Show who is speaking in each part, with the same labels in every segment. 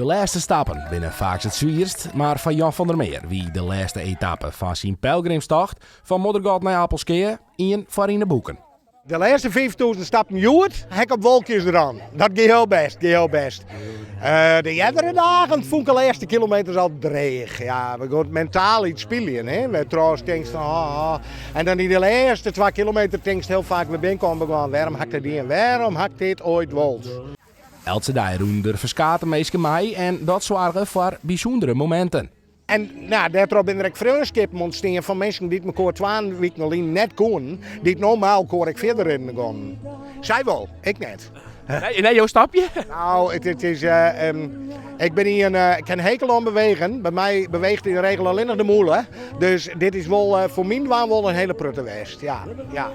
Speaker 1: De laatste stappen binnen vaak het zwierst, maar van Jan van der Meer wie de laatste etappe van zijn pelgrimstocht van Moddergat naar Apelskeer in de boeken.
Speaker 2: De laatste 5000 stappen joert, hek op wolkjes eraan. Dat gaat heel best. De andere dagen vond ik de laatste kilometers al dreig. Ja, we gaan mentaal iets spelen. Hè? We trouwens denken van En dan in de laatste 2 kilometer denk heel vaak we binnenkomen gewoon. Waarom hakt het die en waarom hakt dit ooit wols?
Speaker 1: Elke dag roen er verskaten meesten mij en dat zorgen voor bijzondere momenten.
Speaker 2: En daardoor ben ik vriendschap ontstaan van mensen die het me 2 weken alleen net kon, die het normaal kon ik verder in gaan. Zij wel, ik net.
Speaker 1: Nee, jouw stapje?
Speaker 2: Nou, het is, ik ben hier ik kan hekel aan bewegen. Bij mij beweegt in de regel alleen nog de moelen. Dus dit is wel voor mij wel een hele prutte west. Ja.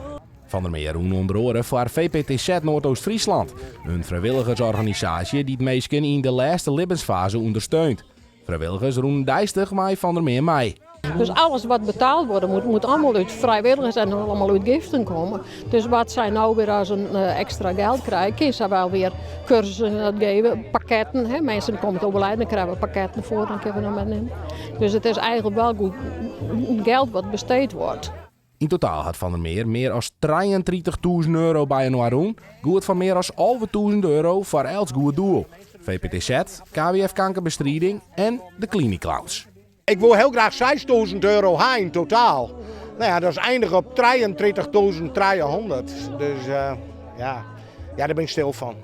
Speaker 1: Van der Meer roen onder oren voor VPTZ Noordoost-Friesland. Een vrijwilligersorganisatie die het meesten in de laatste levensfase ondersteunt. Vrijwilligers roen dijstig mij Van der Meer mee.
Speaker 3: Dus alles wat betaald wordt, moet allemaal uit vrijwilligers en allemaal uit giften komen. Dus wat zij nou weer als een extra geld krijgen, kunnen ze wel weer cursussen geven, pakketten. Hè? Mensen komen te overlijden, dan krijgen we pakketten voor, dan kunnen we hem meenemen. Dus het is eigenlijk wel goed geld wat besteed wordt.
Speaker 1: In totaal had Van der meer dan €33.000 bij een roen. Goed van meer dan €11.000 voor elk goed doel. VPTZ, KWF kankerbestrijding en de Klinieklaus.
Speaker 2: Ik wil heel graag €6.000 heen in totaal. Nou ja, dat is eindig op €33.300. Dus daar ben ik stil van.